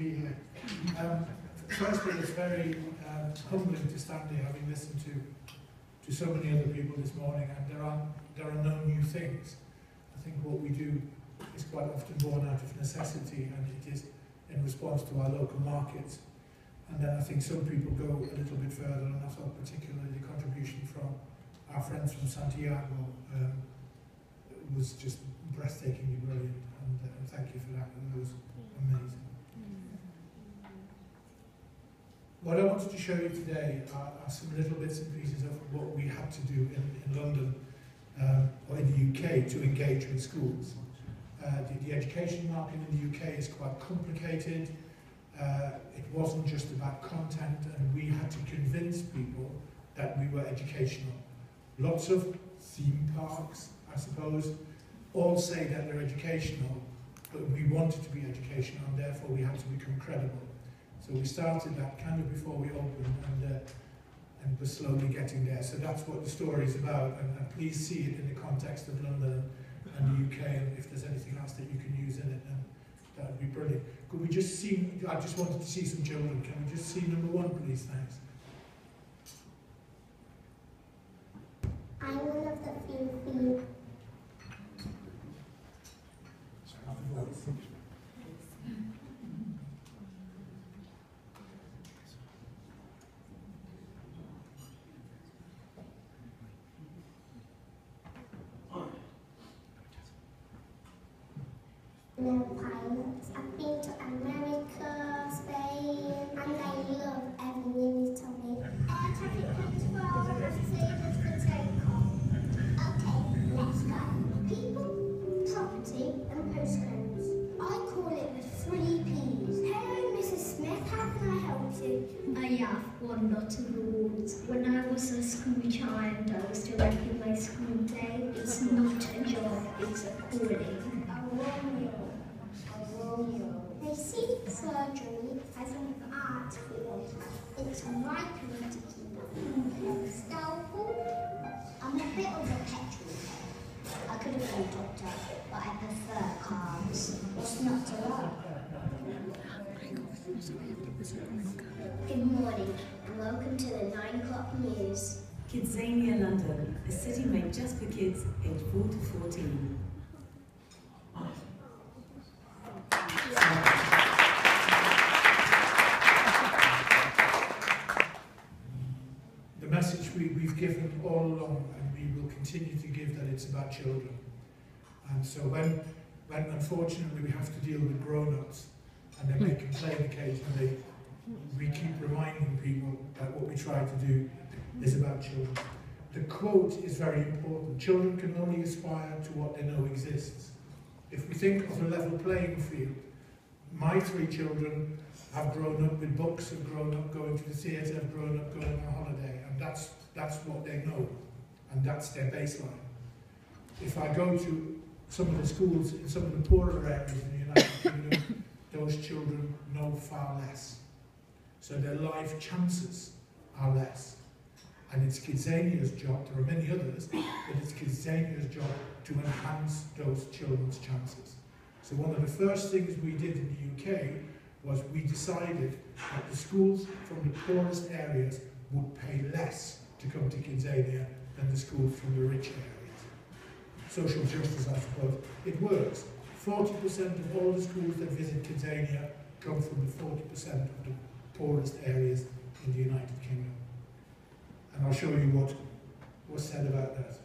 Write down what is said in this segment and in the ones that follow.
be here. Firstly, it's very humbling to stand here, having listened to so many other people this morning, and there are no new things. I think what we do is quite often born out of necessity, and it is in response to our local markets. And then I think some people go a little bit further, and I thought particularly the contribution from our friends from Santiago was just breathtakingly brilliant, and thank you for that. It was amazing. What I wanted to show you today are some little bits and pieces of what we had to do in London or in the UK to engage with schools. The education market in the UK is quite complicated. It wasn't just about content, and we had to convince people that we were educational. Lots of theme parks, I suppose, all say that they're educational, but we wanted to be educational, and therefore we had to become credible. So we started that kind of before we opened, and we're slowly getting there. So that's what the story is about, and please see it in the context of London and the UK, and if there's anything else that you can use in it, then that would be brilliant. Could we just see, I just wanted to see some children. Can we just see number one, please? Thanks. I'm one of the few. No pilots. I've been to America, Spain, and I love everything you told me. Air traffic control, procedures for takeoff. Okay, let's go. People, property, and postcodes. I call it the 3 Ps. Hello, Mrs. Smith, how can I help you? I have one lot of rules. When I was a school child, I was directing my school day. It's not a job, it's a calling. They see surgery as an art field. It's likely to keep them skillful. I'm a bit of a petrol head. I could have been a doctor, but I prefer cars. What's not to love? Good morning, and welcome to the 9 o'clock news. KidZania London, a city made just for kids aged 4 to 14. The message we've given all along, and we will continue to give, that it's about children. And so when unfortunately we have to deal with grown-ups and they may complain occasionally, we keep reminding people that what we try to do is about children. The quote is very important. Children can only aspire to what they know exists. If we think of a level playing field, my 3 children have grown up with books, have grown up going to the theatre, have grown up going on holiday, and that's what they know, and that's their baseline. If I go to some of the schools in some of the poorer areas in the United Kingdom, those children know far less. So their life chances are less. And it's KidZania's job, there are many others, but it's KidZania's job to enhance those children's chances. So one of the first things we did in the UK was we decided that the schools from the poorest areas would pay less to come to KidZania than the schools from the rich areas. Social justice, I suppose. It works. 40% of all the schools that visit KidZania come from the 40% of the poorest areas in the United Kingdom. And I'll show you what was said about that.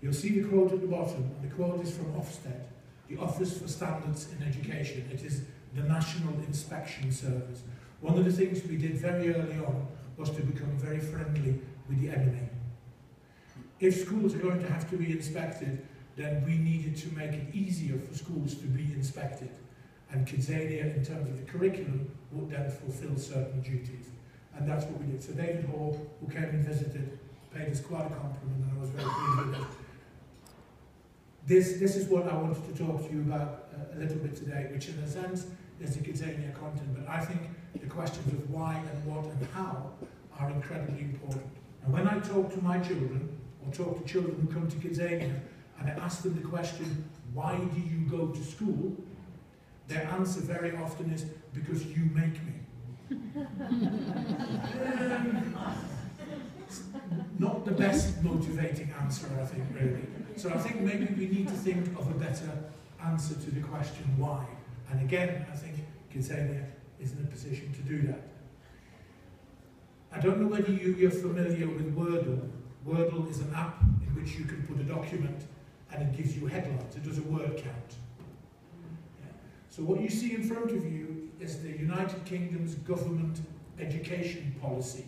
You'll see the quote at the bottom, and the quote is from Ofsted, the Office for Standards in Education. It is the National Inspection Service. One of the things we did very early on was to become very friendly with the enemy. If schools are going to have to be inspected, then we needed to make it easier for schools to be inspected. And KidZania, in terms of the curriculum, would then fulfill certain duties. And that's what we did. So David Hall, who came and visited, paid us quite a compliment, and I was very pleased with it. This is what I wanted to talk to you about a little bit today, which in a sense is the KidZania content, but I think the questions of why and what and how are incredibly important. And when I talk to my children, or talk to children who come to KidZania and I ask them the question, why do you go to school? Their answer very often is, because you make me. Not the best motivating answer, I think, really. So I think maybe we need to think of a better answer to the question why. And again, I think KidZania is in a position to do that. I don't know whether you're familiar with Wordle. Wordle is an app in which you can put a document and it gives you headlines. It does a word count. Yeah. So what you see in front of you is the United Kingdom's government education policy.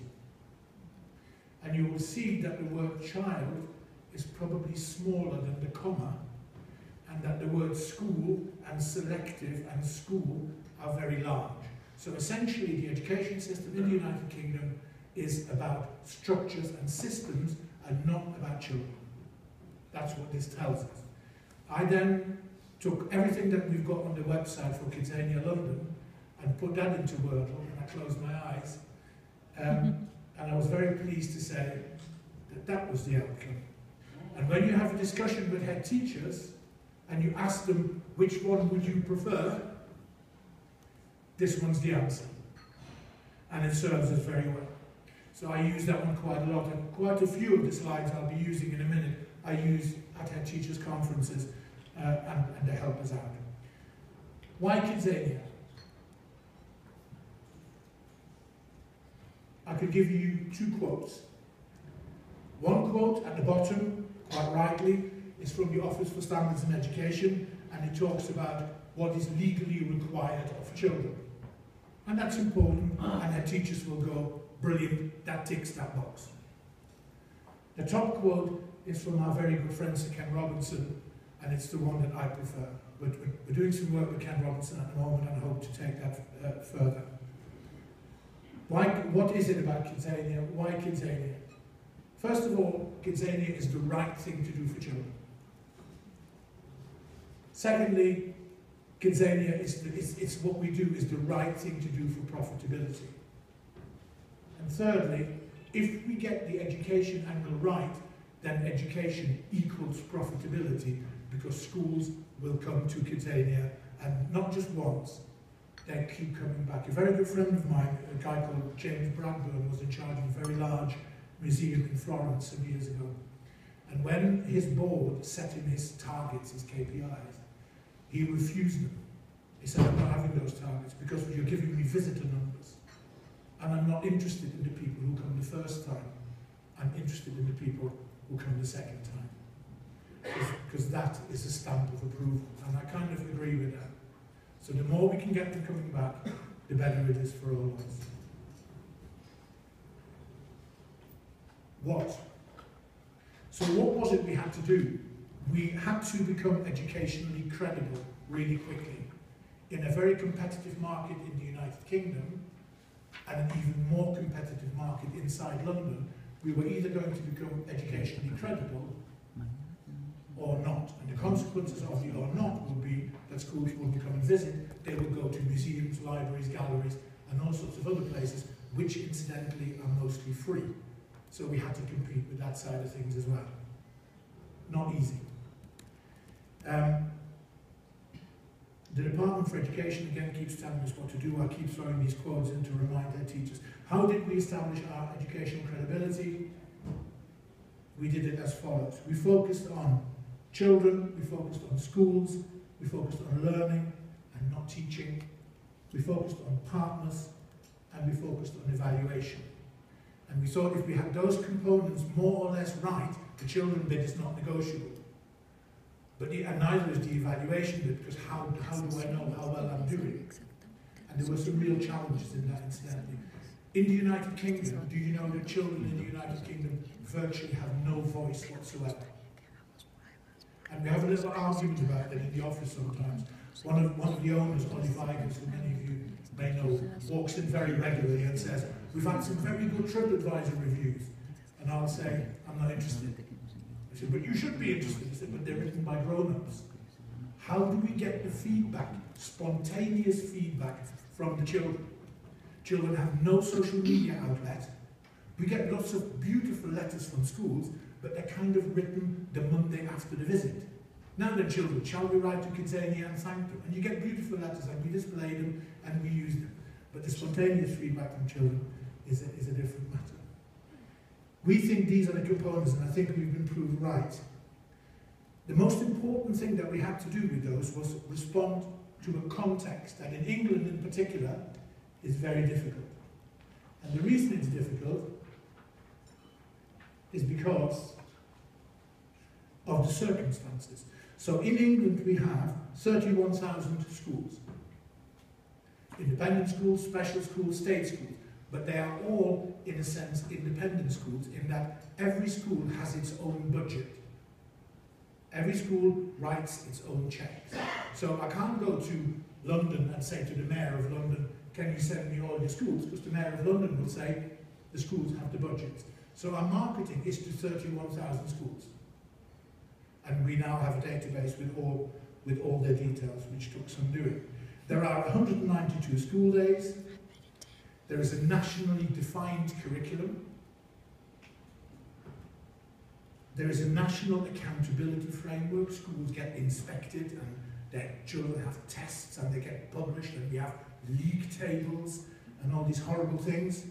And you will see that the word child is probably smaller than the comma, and that the word school and selective and school are very large. So essentially the education system in the United Kingdom is about structures and systems and not about children. That's what this tells us. I then took everything that we've got on the website for KidZania London and put that into Wordle, and I closed my eyes. And I was very pleased to say that that was the outcome. And when you have a discussion with head teachers and you ask them which one would you prefer, this one's the answer. And it serves us very well. So I use that one quite a lot, and quite a few of the slides I'll be using in a minute I use at head teachers conferences and they help us out. Why KidZania? I could give you two quotes. One quote at the bottom, quite rightly, is from the Office for Standards in Education, and it talks about what is legally required of children. And that's important, and head teachers will go, brilliant, that ticks that box. The top quote is from our very good friend Sir Ken Robinson, and it's the one that I prefer. We're doing some work with Ken Robinson at the moment, and I hope to take that further. What is it about KidZania? Why KidZania? First of all, KidZania is the right thing to do for children. Secondly, KidZania it's what we do is the right thing to do for profitability. And thirdly, if we get the education angle right, then education equals profitability, because schools will come to KidZania, and not just once, they keep coming back. A very good friend of mine, a guy called James Bradburn, was in charge of a very large museum in Florence some years ago. And when his board set him his targets, his KPIs, he refused them. He said, I'm not having those targets because you're giving me visitor numbers. And I'm not interested in the people who come the first time. I'm interested in the people who come the second time. Because that is a stamp of approval. And I kind of agree with that. So the more we can get them coming back, the better it is for all of us. What? So what was it we had to do? We had to become educationally credible really quickly. In a very competitive market in the United Kingdom, and an even more competitive market inside London, we were either going to become educationally credible or not. And the consequences of the or not would be that schools wouldn't come and visit. They would go to museums, libraries, galleries, and all sorts of other places, which incidentally are mostly free. So we had to compete with that side of things as well. Not easy. The Department for Education again keeps telling us what to do. I keep throwing these quotes in to remind their teachers. How did we establish our educational credibility? We did it as follows. We focused on children, we focused on schools, we focused on learning and not teaching, we focused on partners, and we focused on evaluation. And we thought if we had those components more or less right, the children bit is not negotiable. But and neither is the evaluation bit, because how do I know how well I'm doing? And there were some real challenges in that, incidentally. In the United Kingdom, do you know that children in the United Kingdom virtually have no voice whatsoever? And we have a little argument about that in the office sometimes. One of the owners, Ollie Vigers, who many of you may know, walks in very regularly and says, we've had some very good TripAdvisor reviews. And I'll say, I'm not interested. I said, but you should be interested. I said, but they're written by grown-ups. How do we get the feedback, spontaneous feedback from the children? Children have no social media outlet. We get lots of beautiful letters from schools, but they're kind of written the Monday after the visit. Now then, children, shall we write to KidZania and thank them? And you get beautiful letters, and we display them and we use them. But the spontaneous feedback from children is a different matter. We think these are the components, and I think we've been proved right. The most important thing that we had to do with those was respond to a context that in England in particular is very difficult. And the reason it's difficult is because of the circumstances. So in England we have 31,000 schools. Independent schools, special schools, state schools. But they are all, in a sense, independent schools in that every school has its own budget. Every school writes its own checks. So I can't go to London and say to the Mayor of London, can you send me all your schools? Because the Mayor of London will say, the schools have the budgets. So our marketing is to 31,000 schools. And we now have a database with all their details, which took some doing. There are 192 school days. There is a nationally defined curriculum. There is a national accountability framework. Schools get inspected and their children have tests and they get published and we have league tables and all these horrible things.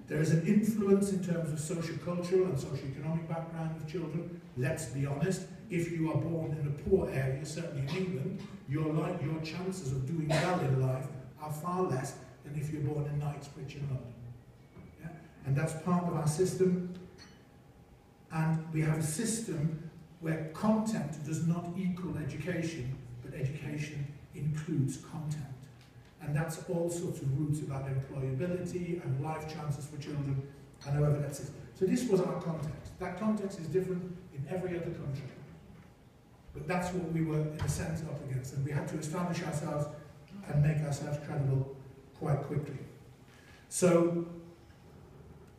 There is an influence in terms of socio-cultural and socio-economic background of children. Let's be honest, if you are born in a poor area, certainly in England, your chances of doing well in life are far less than if you're born in Knightsbridge in London. Yeah? And that's part of our system. And we have a system where content does not equal education, but education includes content. And that's all sorts of roots about employability and life chances for children, and however that's it. So this was our context. That context is different in every other country. But that's what we were, in a sense, up against. And we had to establish ourselves and make ourselves credible quite quickly. So,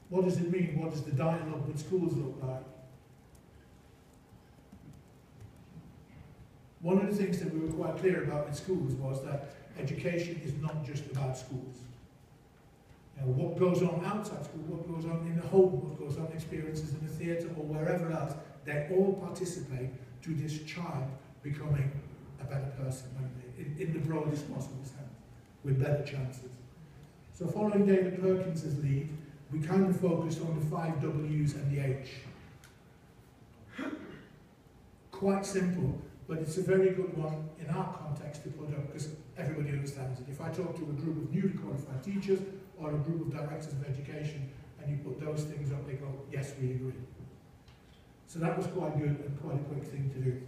what does it mean? What does the dialogue with schools look like? One of the things that we were quite clear about with schools was that education is not just about schools. You know, what goes on outside school, what goes on in the home, what goes on experiences in the theatre or wherever else, they all participate to this child becoming a better person in the broadest possible sense, with better chances. So following David Perkins's lead, we kind of focused on the 5 W's and the H. Quite simple, but it's a very good one in our context to put up because everybody understands it. If I talk to a group of newly qualified teachers or a group of directors of education and you put those things up, they go, yes, we agree. So that was quite good and quite a quick thing to do.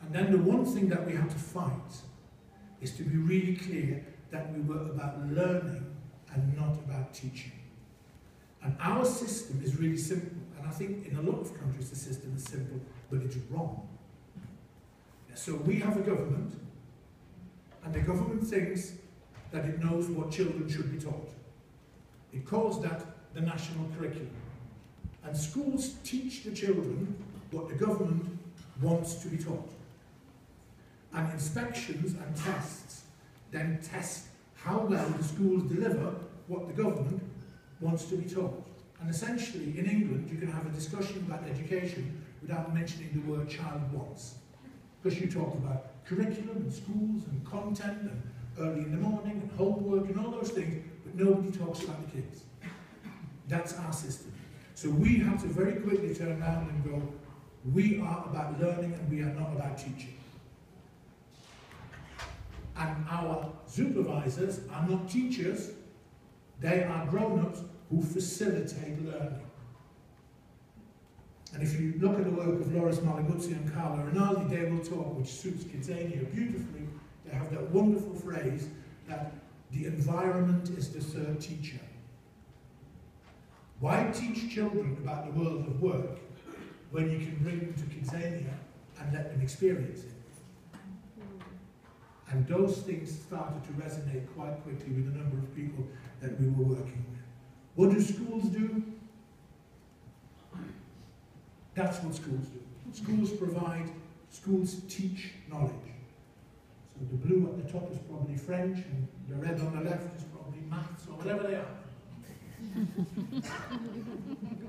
And then the one thing that we had to fight is to be really clear that we were about learning and not about teaching. And our system is really simple. And I think in a lot of countries the system is simple, but it's wrong. So we have a government, and the government thinks that it knows what children should be taught. It calls that the national curriculum. And schools teach the children what the government wants to be taught. And inspections and tests then test how well the schools deliver what the government wants to be taught. And essentially, in England, you can have a discussion about education without mentioning the word child wants. Because you talk about curriculum and schools and content and early in the morning and homework and all those things, but nobody talks about the kids. That's our system. So we have to very quickly turn around and go, we are about learning and we are not about teaching. And our supervisors are not teachers, they are grown-ups who facilitate learning. And if you look at the work of Loris Malaguzzi and Carla Rinaldi, they will talk, which suits KidZania beautifully. They have that wonderful phrase that the environment is the third teacher. Why teach children about the world of work when you can bring them to KidZania and let them experience it? And those things started to resonate quite quickly with a number of people that we were working with. What do schools do? That's what schools do. Schools provide, schools teach knowledge. So So the blue at the top is probably French, and the red on the left is probably maths, or whatever they are.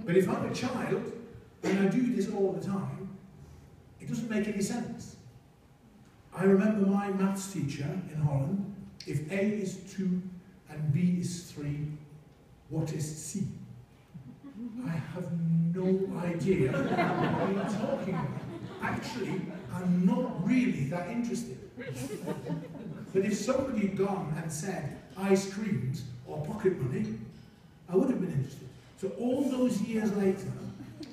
But if I'm a child, and I do this all the time, it doesn't make any sense. I remember my maths teacher in Holland, if A is 2 and B is 3, what is C? I have no idea what you're talking about. Actually, I'm not really that interested. But if somebody had gone and said ice creams or pocket money, I would have been interested. So all those years later,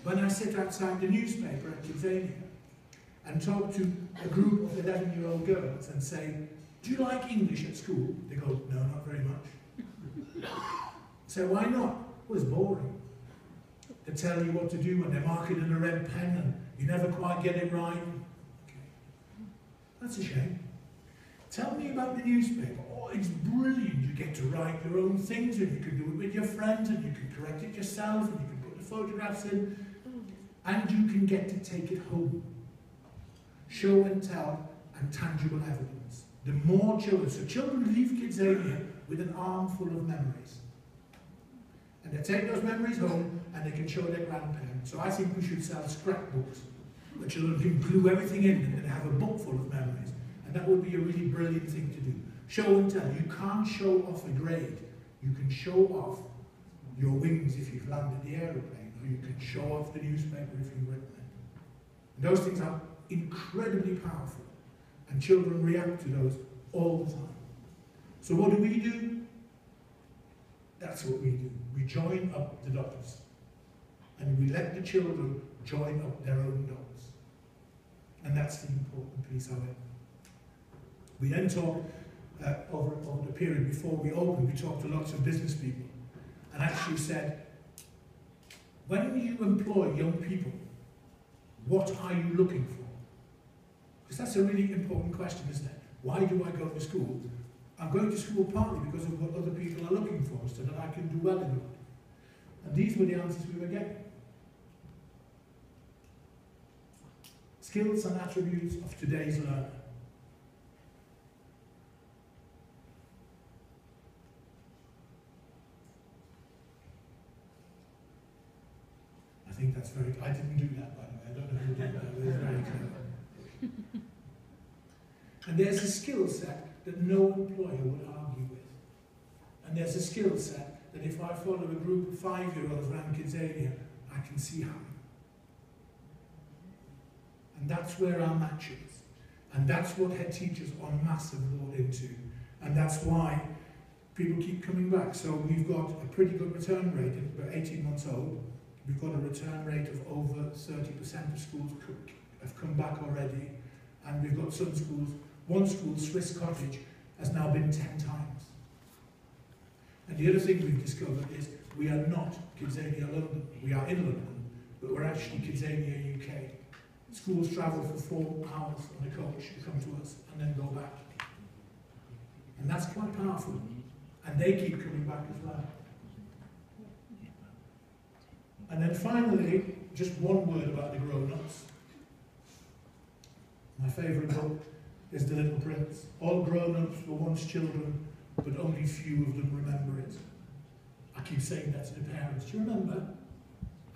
when I sit outside the newspaper at KidZania and talk to a group of 11-year-old girls and say, do you like English at school? They go, no, not very much. So why not? Well, it's boring. They tell you what to do and they mark it in a red pen and you never quite get it right. Okay. That's a shame. Tell me about the newspaper. Oh, it's brilliant. You get to write your own things and you can do it with your friends and you can correct it yourself and you can put the photographs in and you can get to take it home. Show and tell and tangible evidence. The more children, so children leave KidZania with an armful of memories. And they take those memories home and they can show their grandparents. So I think we should sell scrapbooks where children can glue everything in and then have a book full of memories. And that would be a really brilliant thing to do. Show and tell. You can't show off a grade. You can show off your wings if you've landed the aeroplane, or you can show off the newspaper if you've written it. And those things are incredibly powerful. And children react to those all the time. So what do? That's what we do. We join up the dots. And we let the children join up their own dots. And that's the important piece of it. We then talk, over the period before we opened, we talked to lots of business people and actually said, when you employ young people, what are you looking for? Because that's a really important question, isn't it? Why do I go to school? I'm going to school partly because of what other people are looking for, so that I can do well in it. And these were the answers we were getting. Skills and attributes of today's learner. I think that's very, I didn't do that, by the way. I don't know who did that, but it's very clever. And there's a skill set that no employer would argue with. And there's a skill set that if I follow a group of 5-year-olds around KidZania, I can see how. And that's where our match is. And that's what head teachers en masse have bought into. And that's why people keep coming back. So we've got a pretty good return rate. We're 18 months old. We've got a return rate of over 30% of schools have come back already. And we've got some schools, one school, Swiss Cottage, has now been 10 times. And the other thing we've discovered is we are not KidZania London. We are in London, but we're actually KidZania UK. Schools travel for 4 hours on a coach to come to us and then go back. And that's quite powerful. And they keep coming back as well. And then finally, just one word about the grown-ups. My favourite book is The Little Prince. All grown-ups were once children, but only few of them remember it. I keep saying that to the parents. Do you remember?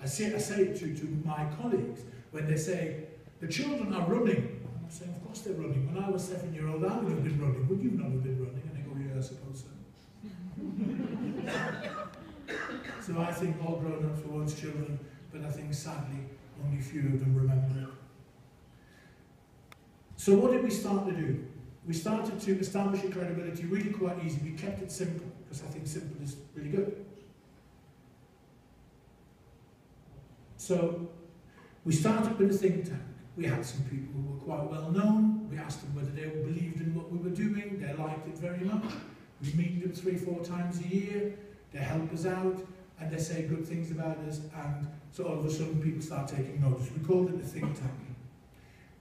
I say it to my colleagues when they say, the children are running. I'm saying, of course they're running. When I was 7-year-old, I would have been running. Would you not have been running? And they go, yeah, I suppose so. So I think all grown-ups were once children, but I think sadly only few of them remember it. So what did we start to do? We started to establish a credibility really quite easy. We kept it simple, because I think simple is really good. So we started with a think tank. We had some people who were quite well known. We asked them whether they believed in what we were doing. They liked it very much. We meet them 3-4 times a year. They help us out, and they say good things about us, and so all of a sudden people start taking notice. We called it the think tank.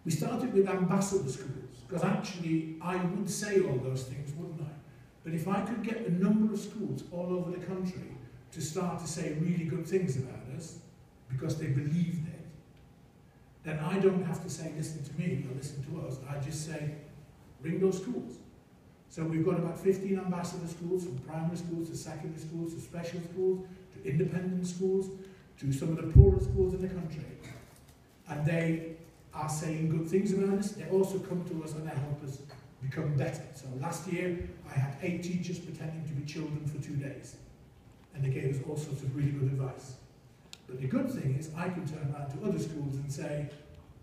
We started with ambassador schools, because actually I would say all those things, wouldn't I? But if I could get a number of schools all over the country to start to say really good things about us, because they believed it, then I don't have to say listen to me or listen to us. I just say bring those schools. So we've got about 15 ambassador schools, from primary schools to secondary schools to special schools to independent schools to some of the poorest schools in the country. And they are saying good things about us. They also come to us and they help us become better. So last year I had 8 teachers pretending to be children for 2 days. And they gave us all sorts of really good advice. But the good thing is I can turn around to other schools and say,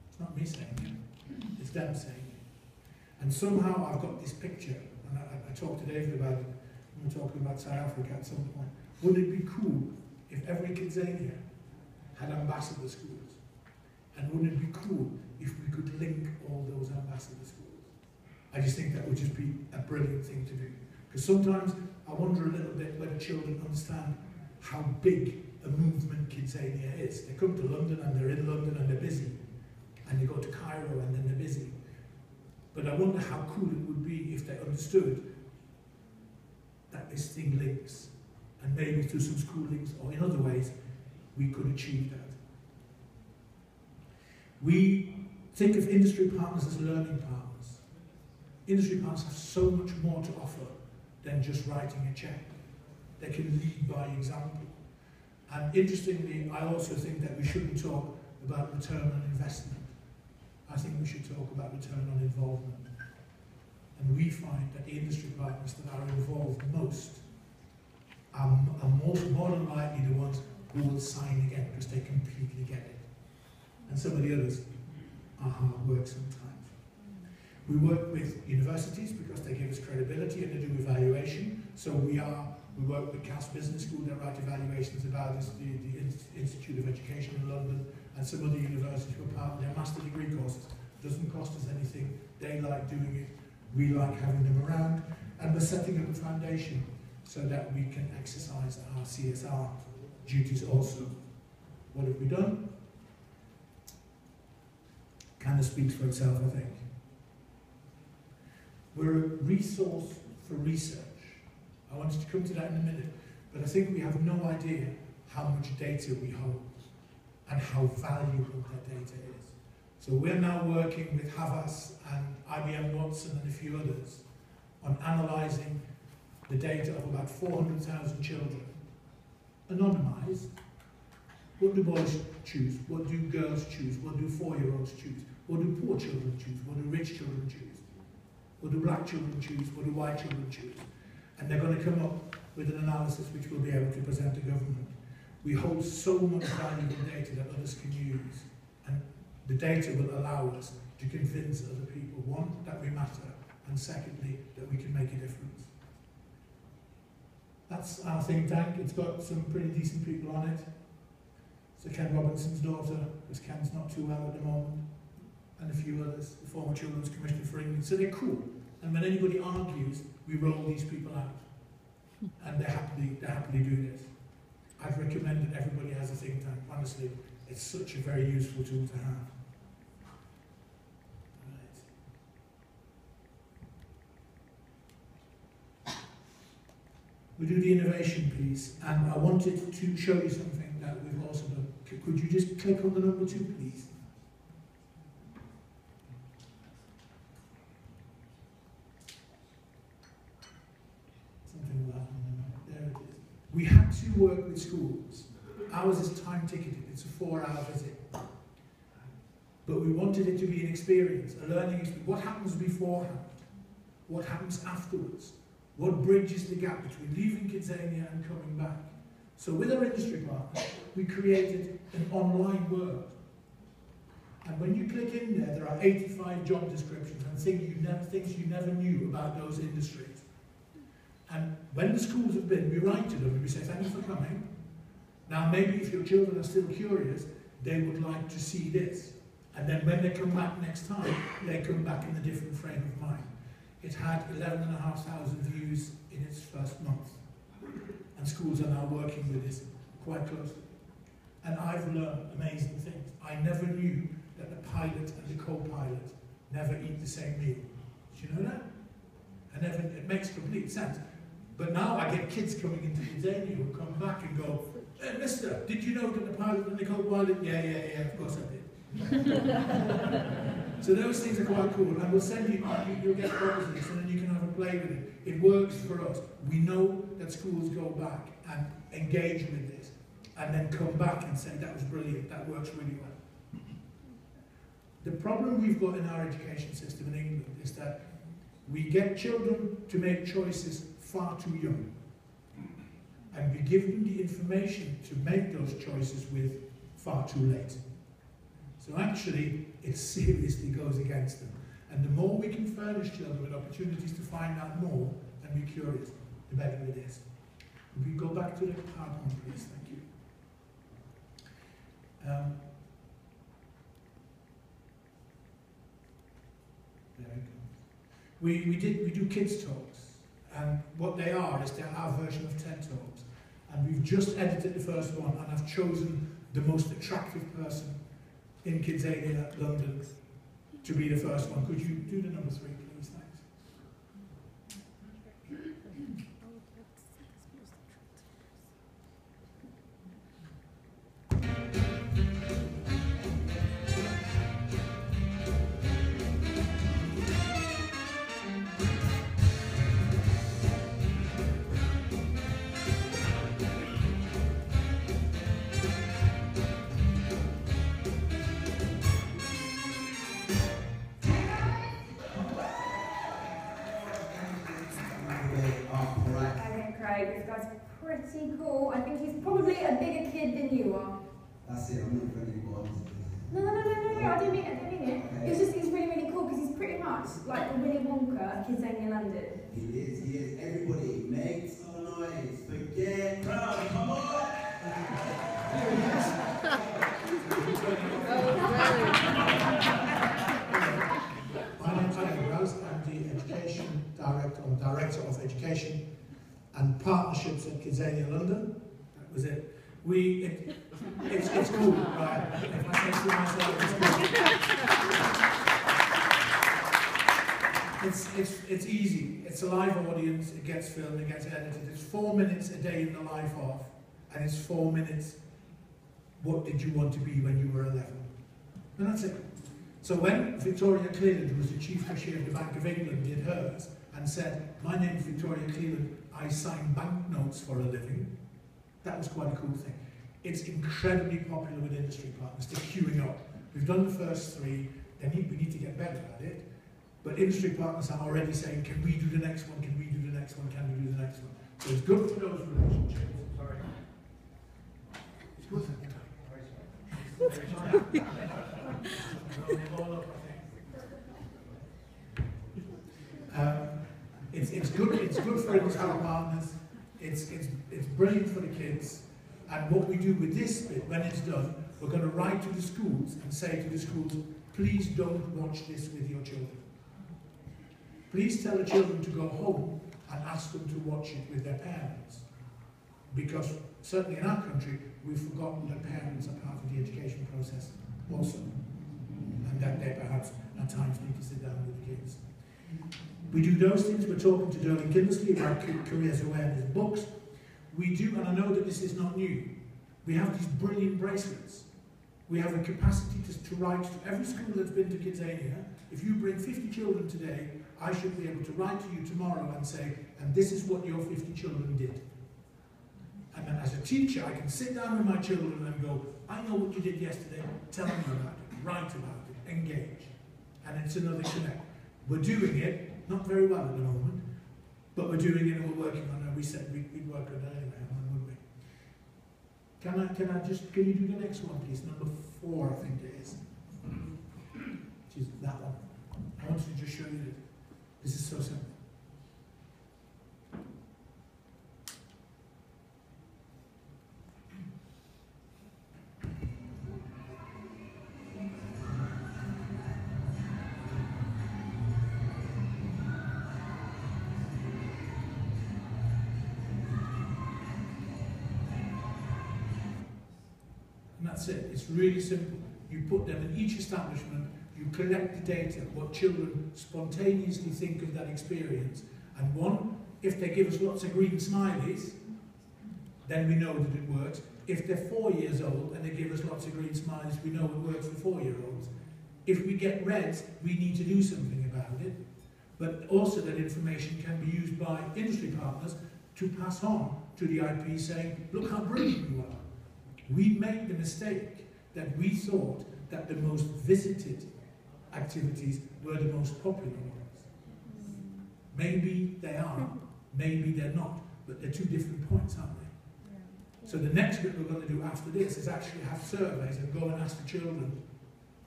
it's not me saying it, it's them saying it. And somehow I've got this picture, and I talked to David about it, we were talking about South Africa at some point. Wouldn't it be cool if every KidZania had ambassador schools? And wouldn't it be cool if we could link all those ambassador schools? I just think that would just be a brilliant thing to do. Because sometimes I wonder a little bit whether children understand how big a movement KidZania is. They come to London and they're in London and they're busy. And they go to Cairo and then they're busy. But I wonder how cool it would be if they understood that this thing links. And maybe through some school links or in other ways, we could achieve that. We think of industry partners as learning partners. Industry partners have so much more to offer than just writing a check. They can lead by example. And interestingly, I also think that we shouldn't talk about return on investment. I think we should talk about return on involvement. And we find that the industry partners that are involved most are more than likely the ones who will sign again because they completely get it. And some of the others are hard work sometimes. We work with universities because they give us credibility and they do evaluation. So we work with Cass Business School that write evaluations about us, the Institute of Education in London, and some other universities who are part of their master degree courses. It doesn't cost us anything. They like doing it. We like having them around. And we're setting up a foundation so that we can exercise our CSR duties also. What have we done? Kind of speaks for itself, I think. We're a resource for research. I want us to come to that in a minute, but I think we have no idea how much data we hold and how valuable that data is. So we're now working with Havas and IBM Watson and a few others on analysing the data of about 400,000 children, anonymised. What do boys choose? What do girls choose? What do 4-year-olds choose? What do poor children choose? What do rich children choose? What do black children choose? What do white children choose? And they're going to come up with an analysis which we'll be able to present to government. We hold so much valuable data that others can use. And the data will allow us to convince other people, one, that we matter, and secondly, that we can make a difference. That's our think tank. It's got some pretty decent people on it. So Ken Robinson's daughter, because Ken's not too well at the moment, and a few others, the former Children's Commissioner for England. So they're cool. And when anybody argues, we roll these people out. And they happily do this. I'd recommend that everybody has a think tank. Honestly, it's such a very useful tool to have. Right. We do the innovation piece, and I wanted to show you something that we've also done. Could you just click on the number 2, please? Something will happen. There it is. We had to work with schools. Ours is time ticketed. It's a 4-hour visit. But we wanted it to be an experience, a learning experience. What happens beforehand? What happens afterwards? What bridges the gap between leaving KidZania and coming back? So with our industry partners, we created an online world. And when you click in there are 85 job descriptions and things you never knew about those industries. And when the schools have been, we write to them and we say, thank you for coming. Now maybe if your children are still curious, they would like to see this. And then when they come back next time, they come back in a different frame of mind. It had 11,500 views in its first month. And schools are now working with this quite closely. And I've learned amazing things. I never knew that the pilot and the co-pilot never eat the same meal. Did you know that? It makes complete sense. But now I get kids coming into KidZania who come back and go, hey, mister, did you know that the pilot and the co-pilot? Yeah, of course I did. So those things are quite cool, and we'll send you, you'll get copies of this, and then you can have a play with it. It works for us. We know that schools go back and engage with this, and then come back and say, that was brilliant, that works really well. The problem we've got in our education system in England is that we get children to make choices far too young, and we give them the information to make those choices with far too late. So actually, it seriously goes against them. And the more we can furnish children with opportunities to find out more and be curious, the better it is. If we go back to the PowerPoint, please, thank you. There we go. We do kids talks, and what they are is they're our version of TED Talks. And we've just edited the first one, and I've chosen the most attractive person in KidZania London to be the first one. Could you do the number 3, please? Thanks. This guy's pretty cool. I think he's probably a bigger kid than you are. That's it, I'm not friendly anymore. No, I don't mean it. Okay. It's just, he's really, really cool because he's pretty much like the Willy Wonka of KidZania London. He is. Everybody, make some noise. Forget crowd, come on! My name's Adam Rose. I'm the Education Director, or Director of Education and Partnerships at KidZania London. That was it. It's cool, right? If I say so myself, it's easy. It's a live audience. It gets filmed. It gets edited. It's 4 minutes a day in the life of, and it's 4 minutes. What did you want to be when you were 11? And that's it. So when Victoria Cleland, who was the Chief Cashier of the Bank of England, did hers and said, "My name is Victoria Cleland. I sign banknotes for a living," that was quite a cool thing. It's incredibly popular with industry partners. They're queuing up. We've done the first 3. We need to get better at it. But industry partners are already saying, can we do the next one? Can we do the next one? Can we do the next one? So it's good for those relationships. Sorry. It's good for it's good for industry partners. It's brilliant for the kids. And what we do with this bit, when it's done, we're going to write to the schools and say to the schools, please don't watch this with your children. Please tell the children to go home and ask them to watch it with their parents. Because certainly in our country, we've forgotten that parents are part of the education process also. And that they perhaps at times need to sit down with the kids. We do those things. We're talking to Derwin Kindersley about careers awareness books. We do, and I know that this is not new, we have these brilliant bracelets. We have a capacity to write to every school that's been to KidZania. If you bring 50 children today, I should be able to write to you tomorrow and say, and this is what your 50 children did. And then as a teacher, I can sit down with my children and go, I know what you did yesterday, tell me about it, write about it, engage. And it's another connect. We're doing it, not very well at the moment, but we're doing it and we're working on it. We said we'd work on it anyway, wouldn't we? Can you do the next one, please? Number 4, I think it is. Which is that one. I want to just show you that this is so simple. And that's it. It's really simple. You put them in each establishment, you collect the data, what children spontaneously think of that experience, and one, if they give us lots of green smileys, then we know that it works. If they're 4 years old and they give us lots of green smileys, we know it works for 4-year-olds. if we get reds, we need to do something about it, but also that information can be used by industry partners to pass on to the IP saying, look how brilliant you are. We made the mistake that we thought that the most visited activities were the most popular ones. Maybe they are, maybe they're not, but they're two different points, aren't they? So the next bit we're going to do after this is actually have surveys and go and ask the children,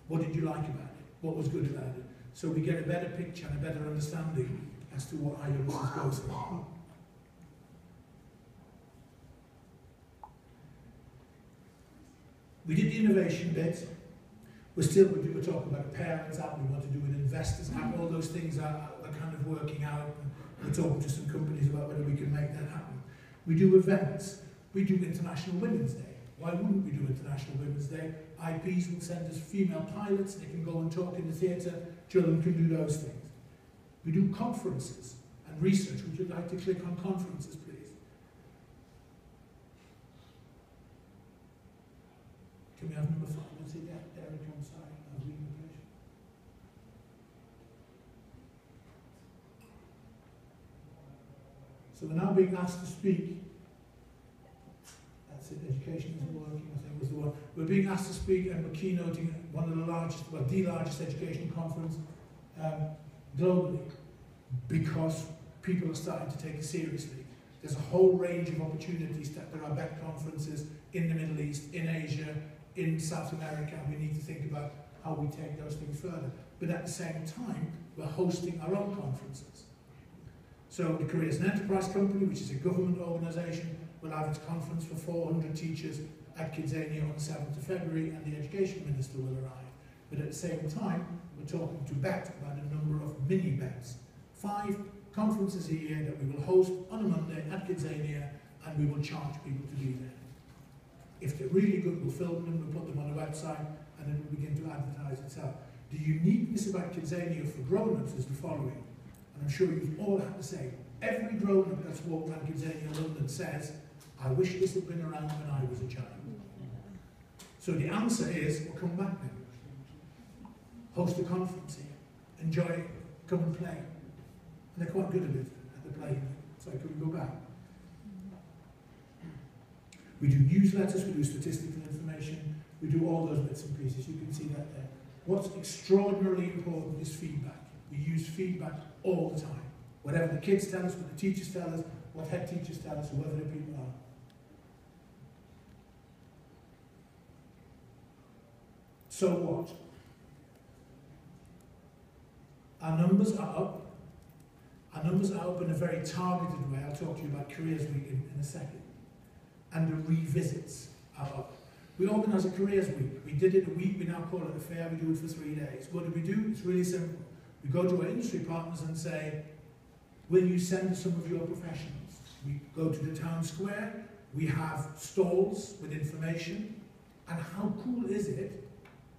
what did you like about it? What was good about it? So we get a better picture and a better understanding as to what our youngsters go through. We did the innovation bit. We're talking about a parents app, we want to do an investors app, all those things are kind of working out. We're talking to some companies about whether we can make that happen. We do events. We do International Women's Day. Why wouldn't we do International Women's Day? IPs will send us female pilots, they can go and talk in the theatre, children can do those things. We do conferences and research. Would you like to click on conferences, please? Can we have number 5? What's it? Yeah, Derek, I'm sorry, I was reading the page. So we're now being asked to speak. That's it, education isn't working, I think was the one. We're being asked to speak and we're keynoting one of the largest, well, the largest education conference globally, because people are starting to take it seriously. There's a whole range of opportunities that there are BEC conferences in the Middle East, in Asia, in South America, and we need to think about how we take those things further. But at the same time, we're hosting our own conferences. So the Careers and Enterprise Company, which is a government organisation, will have its conference for 400 teachers at KidZania on the 7th of February, and the Education Minister will arrive. But at the same time, we're talking to BET about a number of mini BETs. 5 conferences a year that we will host on a Monday at KidZania, and we will charge people to be there. If they're really good, we'll film them, we'll put them on the website, and then we'll begin to advertise itself. The uniqueness about KidZania for grown-ups is the following, and I'm sure you've all had the same. Every grown-up that's walked around KidZania London says, I wish this had been around when I was a child. So the answer is, well, come back then. Host a conference here. Enjoy it. Come and play. And they're quite good at it, at the playing. So can we go back? We do newsletters, we do statistical information, we do all those bits and pieces. You can see that there. What's extraordinarily important is feedback. We use feedback all the time. Whatever the kids tell us, what the teachers tell us, what head teachers tell us, whoever the people are. So what? Our numbers are up. Our numbers are up in a very targeted way. I'll talk to you about Careers Week in a second. And the revisits are up. We organise a Careers Week. We did it a week, we now call it a fair, we do it for 3 days. What do we do? It's really simple. We go to our industry partners and say, will you send us some of your professionals? We go to the town square, we have stalls with information, and how cool is it,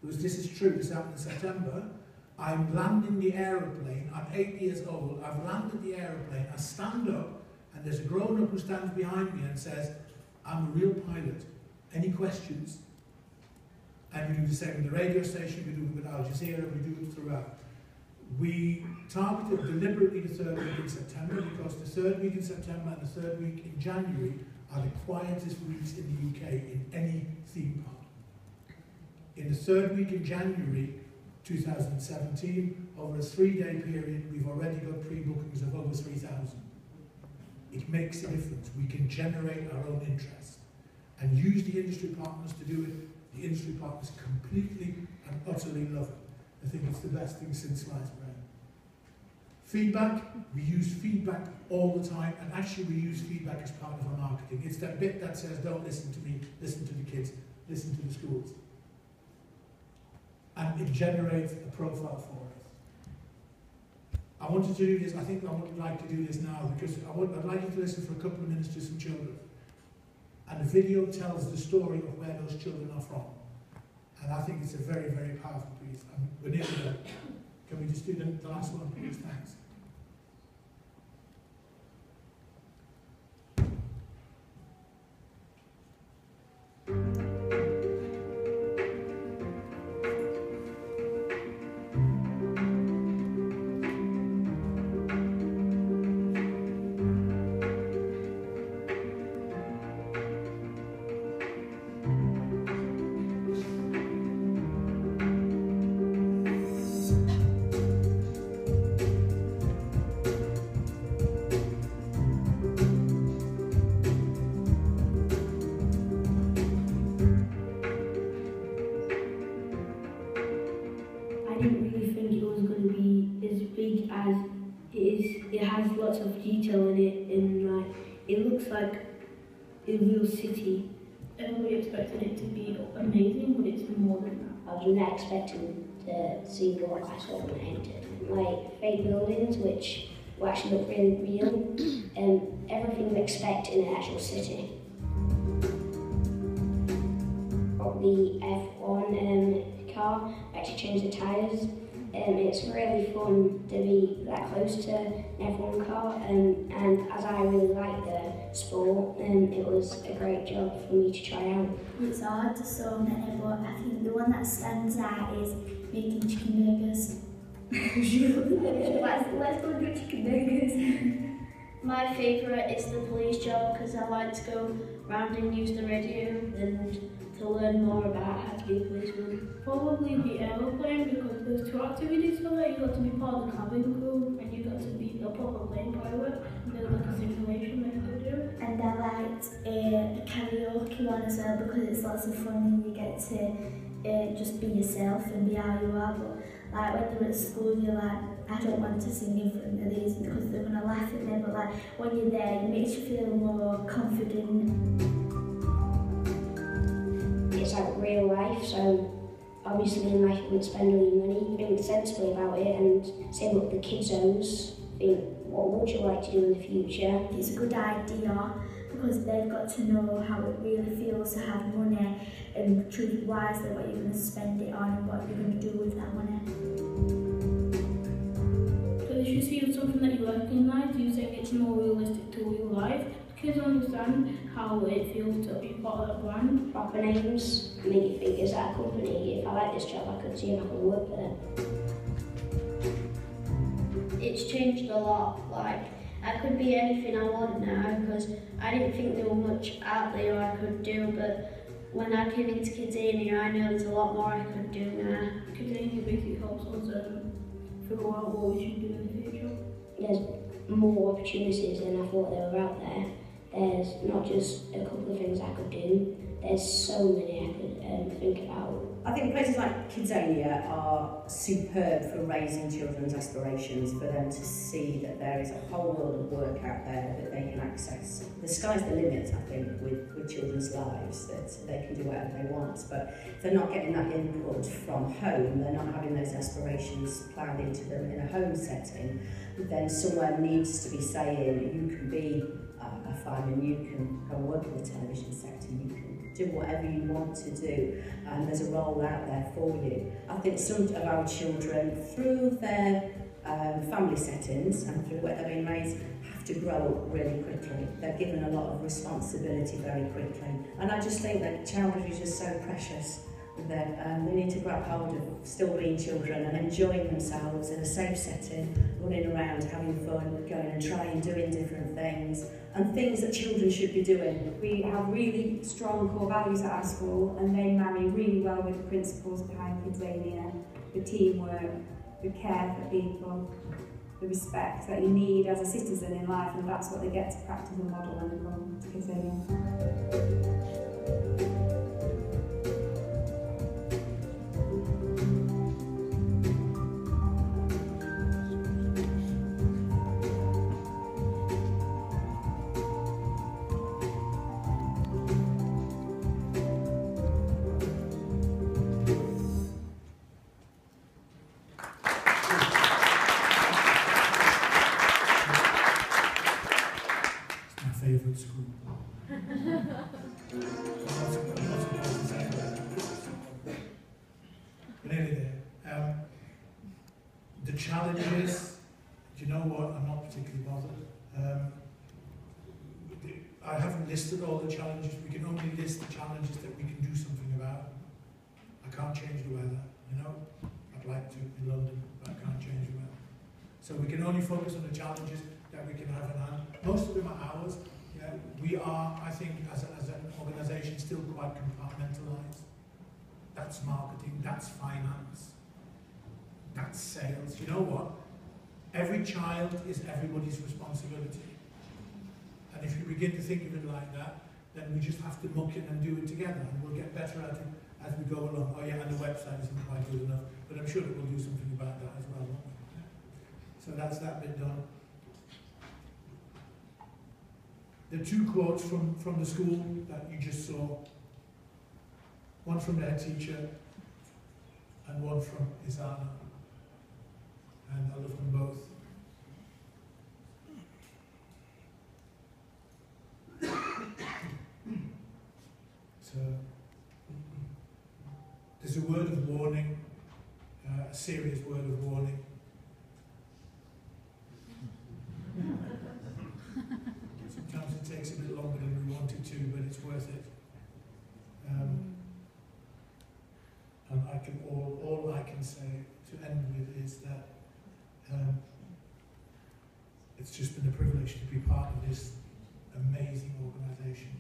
because this is true, this happened in September, I'm landing the aeroplane, I'm 8 years old, I've landed the aeroplane, I stand up, and there's a grown-up who stands behind me and says, I'm a real pilot. Any questions? And we do the same with the radio station, we do it with Al Jazeera, we do it throughout. We targeted deliberately the 3rd week in September because the 3rd week in September and the 3rd week in January are the quietest weeks in the UK in any theme park. In the 3rd week in January 2017, over a 3-day period, we've already got pre-bookings of over 3,000. It makes a difference. We can generate our own interest and use the industry partners to do it. The industry partners completely and utterly love it. I think it's the best thing since sliced bread. Feedback, we use feedback all the time, and actually we use feedback as part of our marketing. It's that bit that says, don't listen to me, listen to the kids, listen to the schools. And it generates a profile for us. I wanted to do this, I think I would like to do this now, because I'd like you to listen for a couple of minutes to some children. And the video tells the story of where those children are from. And I think it's a very, very powerful piece. We're nearly done. Can we just do the last one, please? Thanks. looks like a real city. Everybody expected it to be amazing, but it's more than that. I was not expecting to see what I saw when I entered. Like fake buildings, which will actually look really real, and everything you expect in an actual city. Got the F1 car, actually changed the tyres. It's really fun to be that close to an F1 car, and as I really like the sport, it was a great job for me to try out. It's hard to so many, but I think the one that stands out is making chicken burgers. Let's go do chicken burgers. My favourite is the police job because I like to go round and use the radio and to learn more about how to be a policeman. Probably the aeroplane, because there's 2 activities for that. You got to be part of the cabin crew and you got to be a proper plane pilot. And there's like a simulation that you could do. And I liked the karaoke one as well because it's lots of fun and you get to just be yourself and be how you are. But like when you're at school, you're like, I don't want to sing in front of these because they're gonna laugh at me. But like when you're there, it makes you feel more confident. It's like real life, so obviously in life you wouldn't spend all your money. Think sensibly about it and save up the kids' zones. Think, what would you like to do in the future? It's a good idea because they've got to know how it really feels to have money and choose wisely what you're going to spend it on and what you're going to do with that money. So if you see something that you recognise, you think it's more realistic to real life. Kids understand how it feels to be part of that brand. Proper names make you think, is that a company? If I like this job, I could see if I could work for them. It's changed a lot. Like, I could be anything I want now because I didn't think there was much out there I could do, but when I came into KidZania, I know there's a lot more I could do now. KidZania basically helps us figure out what we should do in the future. There's more opportunities than I thought there were out there. There's not just a couple of things I could do, there's so many I could think about. I think places like KidZania are superb for raising children's aspirations, for them to see that there is a whole world of work out there that they can access. The sky's the limit, I think, with children's lives, that they can do whatever they want, but if they're not getting that input from home, they're not having those aspirations ploughed into them in a home setting, then somewhere needs to be saying, you can be a fireman, you can go and work in the television sector, you can do whatever you want to do, and there's a role out there for you. I think some of our children, through their family settings and through where they're being raised, have to grow up really quickly. They're given a lot of responsibility very quickly, and I just think that childhood is just so precious that they need to grab hold of still being children and enjoying themselves in a safe setting, running around, having fun, going and trying, doing different things, and things that children should be doing. We have really strong core values at our school, and they marry really well with the principles behind KidZania, the teamwork, the care for people, the respect that you need as a citizen in life, and that's what they get to practice and model when they come to KidZania. Favourite school. But anyway, the challenges, do you know what, I'm not particularly bothered. I haven't listed all the challenges, we can only list the challenges that we can do something about. I can't change the weather, you know, I'd like to in London, but I can't change the weather. So we can only focus on the challenges that we can have in hand. Most of them are ours. Yeah, we are, I think, as an organisation, still quite compartmentalised. That's marketing, that's finance, that's sales. You know what? Every child is everybody's responsibility. And if you begin to think of it like that, then we just have to muck in and do it together, and we'll get better at it as we go along. Oh yeah, and the website isn't quite good enough, but I'm sure that we'll do something about that as well, won't we? Yeah. So that's that bit done. The two quotes from the school that you just saw, one from their teacher and one from KidZania, and I love them both. So, there's a word of warning, a serious word of warning. Sometimes it takes a bit longer than we want it to, but it's worth it. And all I can say to end with is that it's just been a privilege to be part of this amazing organisation.